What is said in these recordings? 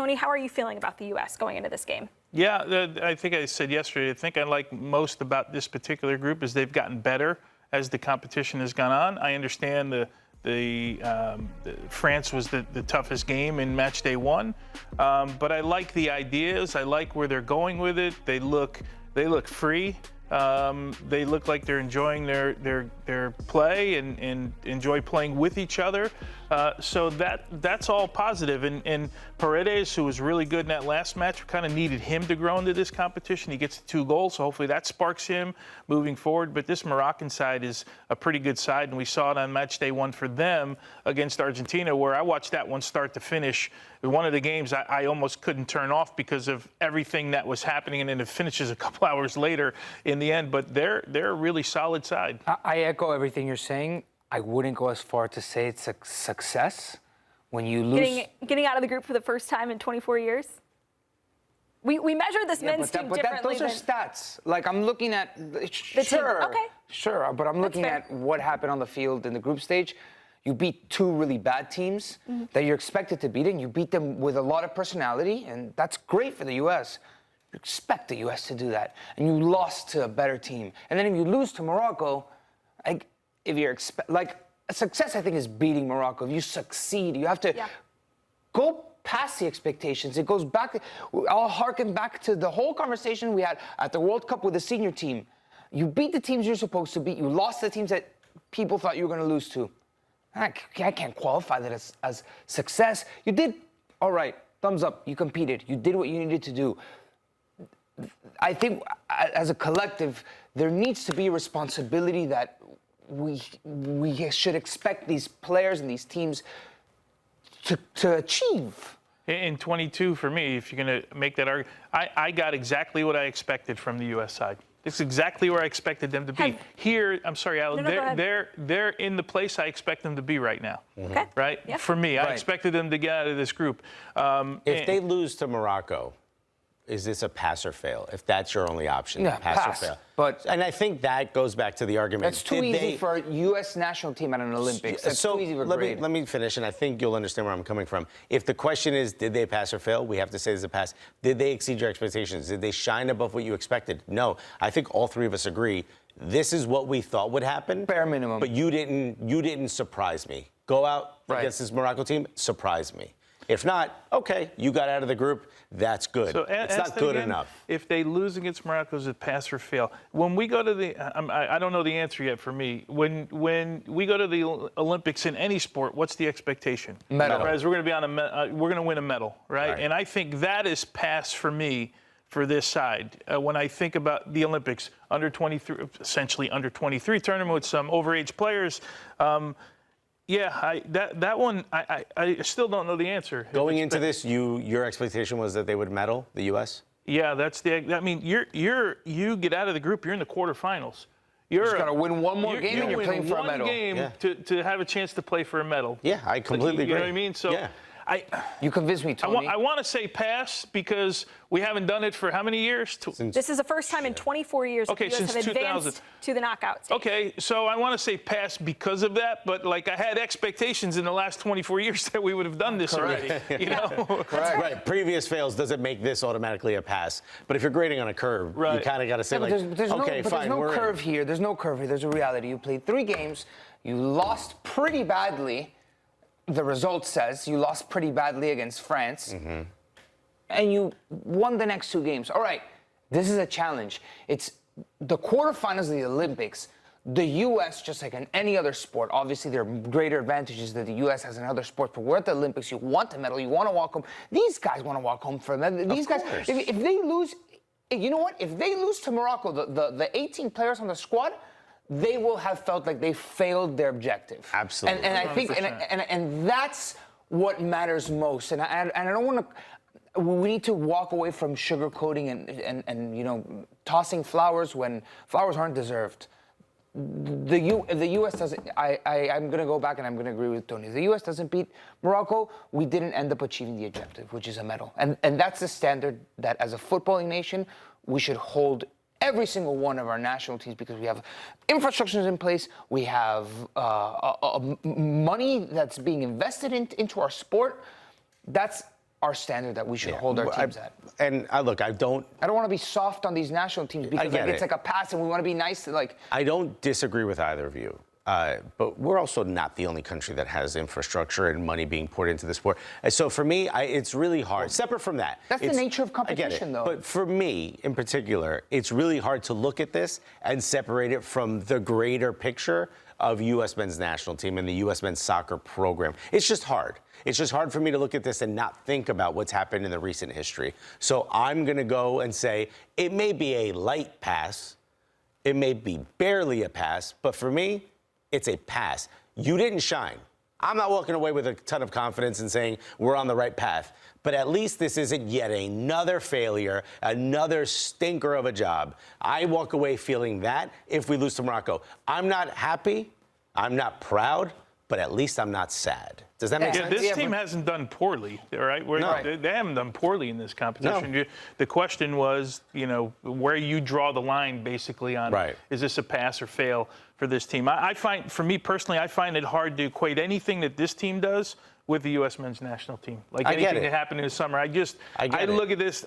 Tony, how are you feeling about the U.S. going into this game? Yeah, I think I said yesterday, I think I like most about this particular group is they've gotten better as the competition has gone on. I understand the France was the toughest game in match day one, but I like the ideas. I like where they're going with it. They look free. They look like they're enjoying their play and enjoy playing with each other. So that's all positive. And Paredes, who was really good in that last match, we kind of needed him to grow into this competition. He gets the 2 goals, so hopefully that sparks him moving forward. But this Moroccan side is a pretty good side, and we saw it on match day one for them against Argentina, where I watched that one start to finish. One of the games I almost couldn't turn off because of everything that was happening, and then it finishes a couple hours later in the end. But they're a really solid side. I echo everything you're saying. I wouldn't go as far to say it's a success when you lose. Getting out of the group for the first time in 24 years? We measure this men's team differently. Those are stats. Like, I'm looking at, sure, okay. Sure, but I'm looking at what happened on the field in the group stage. You beat 2 really bad teams that you're expected to beat, and you beat them with a lot of personality, and that's great for the U.S. You expect the U.S. to do that, and you lost to a better team. And then if you lose to Morocco, if you're a success, I think, is beating Morocco. If you succeed, you have to go past the expectations. It goes back. I'll harken back to the whole conversation we had at the World Cup with the senior team. You beat the teams you're supposed to beat. You lost the teams that people thought you were going to lose to. I can't qualify that as success. You did all right. Thumbs up. You competed. You did what you needed to do. I think as a collective, there needs to be a responsibility that we should expect these players and these teams to achieve. In 22, for me, if you're going to make that argument, I got exactly what I expected from the U.S. side. It's exactly where I expected them to be. Here, I'm sorry, Alan, they're in the place I expect them to be right now. Okay. Right? Yep. For me, I expected them to get out of this group. If they lose to Morocco, is this a pass or fail? If that's your only option, pass or fail. And I think that goes back to the argument. That's too easy for a U.S. national team at an Olympics. That's too easy for grade. Let me finish, and I think you'll understand where I'm coming from. If the question is, did they pass or fail? We have to say it's a pass. Did they exceed your expectations? Did they shine above what you expected? No. I think all 3 of us agree. This is what we thought would happen. Bare minimum. But you didn't surprise me. Go out against this Morocco team, surprise me. If not, okay, you got out of the group. That's good. So it's not good enough. If they lose against Morocco, is it pass or fail? When we go to the, I don't know the answer yet for me. When we go to the Olympics in any sport, what's the expectation? Medal. Right, we're going to be on we're going to win a medal, right? And I think that is pass for me for this side. When I think about the Olympics, under 23, essentially under 23 tournament with some overage players. Yeah, that one, I still don't know the answer. Going into this, your expectation was that they would medal the U.S.? Yeah, I mean, you get out of the group, you're in the quarterfinals. You're just got to win one more game and you're playing for a medal. One game to have a chance to play for a medal. Yeah, I completely agree. You know what I mean? So you convinced me, Tony. I want to say pass because we haven't done it for how many years? This is the first time in 24 years that the U.S. have advanced to the knockout stage. Okay, so I want to say pass because of that, but like I had expectations in the last 24 years that we would have done this already. You know? Right. Previous fails doesn't make this automatically a pass. But if you're grading on a curve, you kind of got to say, there's no curve here. There's no curve here. There's a reality. You played 3 games. You lost pretty badly. The result says you lost pretty badly against France, and you won the next 2 games. All right, this is a challenge. It's the quarterfinals of the Olympics. The U.S., just like in any other sport, obviously there are greater advantages that the U.S. has in other sports, but we're at the Olympics. You want to medal. You want to walk home. These guys want to walk home for a medal. These guys, if they lose, you know what? If they lose to Morocco, the 18 players on the squad, they will have felt like they failed their objective. Absolutely. And I think, and that's what matters most. And I don't want to. We need to walk away from sugarcoating and tossing flowers when flowers aren't deserved. The U.S. doesn't. I'm going to go back and I'm going to agree with Tony. The U.S. doesn't beat Morocco. We didn't end up achieving the objective, which is a medal. And that's the standard that, as a footballing nation, we should hold every single one of our national teams, because we have infrastructures in place, we have money that's being invested into our sport. That's our standard that we should hold our teams at. And look, I don't want to be soft on these national teams because it's like a pass and we want to be nice to like. I don't disagree with either of you. But we're also not the only country that has infrastructure and money being poured into the sport. And so for me, it's really hard. Separate from that. That's the nature of competition, though. But for me, in particular, it's really hard to look at this and separate it from the greater picture of U.S. men's national team and the U.S. men's soccer program. It's just hard. It's just hard for me to look at this and not think about what's happened in the recent history. So I'm going to go and say it may be a light pass. It may be barely a pass. But for me, it's a pass. You didn't shine. I'm not walking away with a ton of confidence and saying we're on the right path. But at least this isn't yet another failure, another stinker of a job. I walk away feeling that if we lose to Morocco. I'm not happy. I'm not proud. But at least I'm not sad. Does that make sense? This team hasn't done poorly, all right? They haven't done poorly in this competition. No. The question was, where you draw the line basically on is this a pass or fail for this team? I find, for me personally, I find it hard to equate anything that this team does with the U.S. men's national team. Like anything that happened in the summer. I look at this,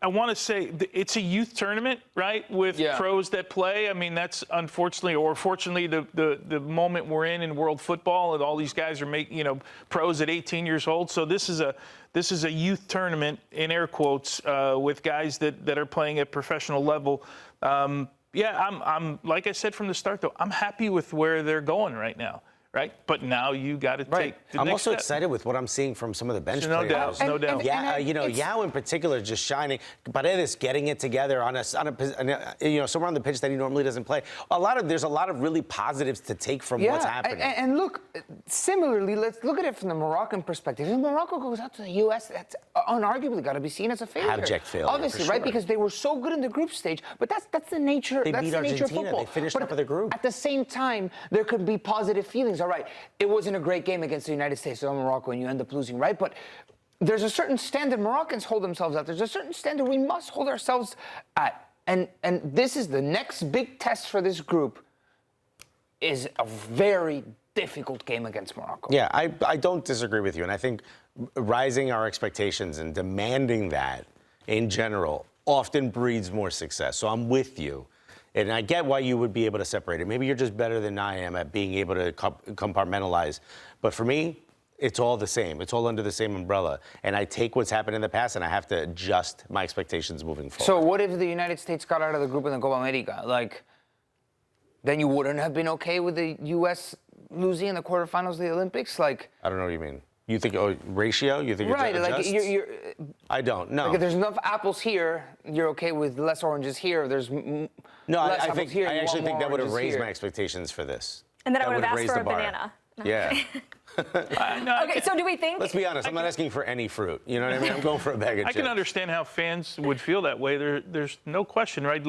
I want to say it's a youth tournament, right, with pros that play. I mean, that's unfortunately or fortunately the moment we're in world football, and all these guys are pros at 18 years old. So this is a youth tournament in air quotes with guys that are playing at professional level. I'm like I said from the start though, I'm happy with where they're going right now. Right, but now you got to take the I'm next also step. excited with what I'm seeing from some of the bench No players. doubt, no doubt. Yao in particular just shining. Paredes getting it together on a somewhere on the pitch that he normally doesn't play. There's a lot of really positives to take from what's happening. And look, similarly, let's look at it from the Moroccan perspective. If Morocco goes out to the U.S., that's unarguably got to be seen as a failure. Abject failure, obviously, for right? sure. Because they were so good in the group stage. But that's the nature. They beat the nature of Argentina. football. They finished top of the group. At the same time, there could be positive feelings. All right, it wasn't a great game against the United States or Morocco, and you end up losing, right? But there's a certain standard Moroccans hold themselves at. There's a certain standard we must hold ourselves at. And this is the next big test for this group, is a very difficult game against Morocco. Yeah, I don't disagree with you. And I think rising our expectations and demanding that in general often breeds more success. So I'm with you. And I get why you would be able to separate it. Maybe you're just better than I am at being able to compartmentalize. But for me, it's all the same. It's all under the same umbrella. And I take what's happened in the past and I have to adjust my expectations moving forward. So what if the United States got out of the group in the Copa América? Then you wouldn't have been okay with the U.S. losing in the quarterfinals of the Olympics? I don't know what you mean. You think, ratio? You think right, you're I don't, no. If there's enough apples here, you're okay with less oranges here. If there's less apples here, I actually think that would have raised here. my expectations for this. And then I would have asked raised for the a bar. banana. No. Yeah. Okay, so do we think? Let's be honest. I'm not asking for any fruit. You know what I mean? I'm going for a bag of chips. I can understand how fans would feel that way. There's no question, right?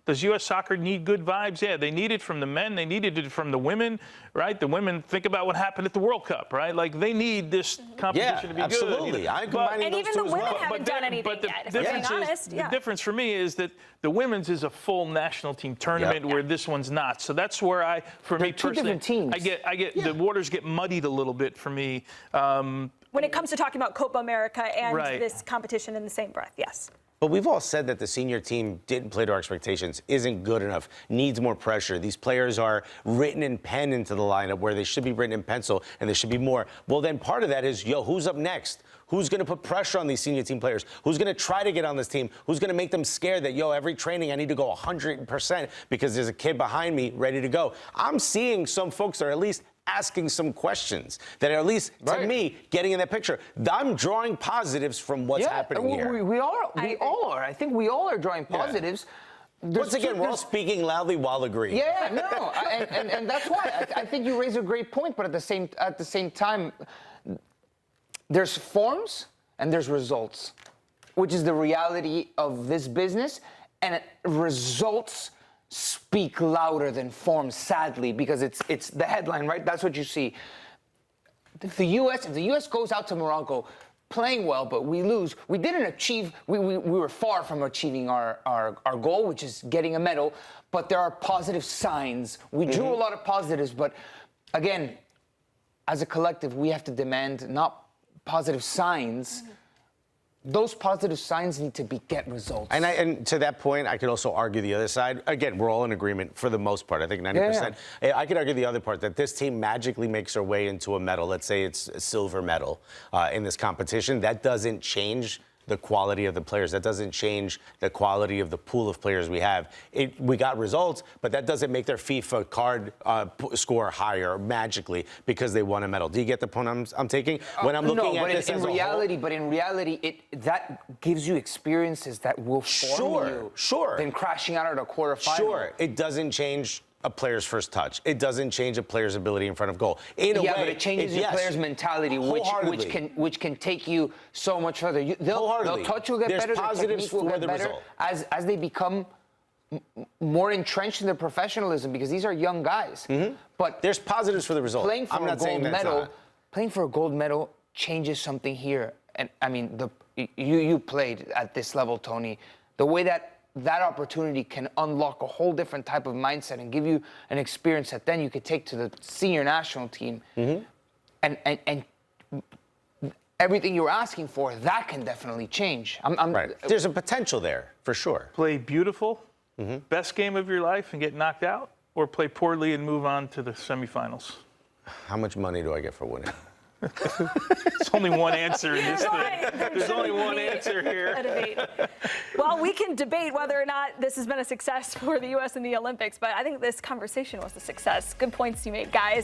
Does U.S. soccer need good vibes? Yeah, they need it from the men. They needed it from the women, right? The women, think about what happened at the World Cup, right? They need this competition to be absolutely. good. I'm combining and those even two the as women well. haven't done anything yet, if we're being honest. The difference for me is that the women's is a full national team tournament where this one's not. So that's where me two personally, different teams. I get the waters get muddied a little bit for me. When it comes to talking about Copa America and this competition in the same breath, yes. But we've all said that the senior team didn't play to our expectations, isn't good enough, needs more pressure. These players are written in pen into the lineup where they should be written in pencil, and there should be more. Well, then part of that is, who's up next? Who's going to put pressure on these senior team players? Who's going to try to get on this team? Who's going to make them scared that, every training I need to go 100% because there's a kid behind me ready to go? I'm seeing some folks that are at least asking some questions that are at least, to me, getting in that picture. I'm drawing positives from what's happening here. We all are. I think we all are drawing positives. Once again, we're all speaking loudly while agreeing. And that's why I think you raise a great point. But at the same time, there's forms and there's results, which is the reality of this business, and results speak louder than form, sadly, because it's the headline, right? That's what you see. If the U.S. goes out to Morocco playing well, but we lose, we didn't achieve, we were far from achieving our goal, which is getting a medal, but there are positive signs. We drew a lot of positives, but again, as a collective, we have to demand not positive signs. Those positive signs need to get results. And to that point, I could also argue the other side. Again, we're all in agreement for the most part. I think 90%. Yeah. I could argue the other part, that this team magically makes their way into a medal. Let's say it's a silver medal in this competition. That doesn't change the quality of the players. That doesn't change the quality of the pool of players we have. We got results, but that doesn't make their FIFA card score higher magically because they won a medal. Do you get the point I'm taking? When I'm looking at this as a whole, but in reality, that gives you experiences that will form you. Sure. Than crashing out at a quarterfinal. Sure. It doesn't change a player's first touch. It doesn't change a player's ability in front of goal. In a way, but it changes your player's mentality, which can take you so much further. They'll touch will get better. Their technique will get better as they become more entrenched in their professionalism, because these are young guys. But there's positives for the result. Playing for a gold medal changes something here. And I mean, you played at this level, Tony. The way that opportunity can unlock a whole different type of mindset and give you an experience that then you could take to the senior national team. And everything you're asking for, that can definitely change. Right. There's a potential there, for sure. Play beautiful, best game of your life and get knocked out, or play poorly and move on to the semifinals? How much money do I get for winning? There's only one answer in this thing. There's only one answer here. A debate. Well, we can debate whether or not this has been a success for the U.S. in the Olympics, but I think this conversation was a success. Good points you made, guys.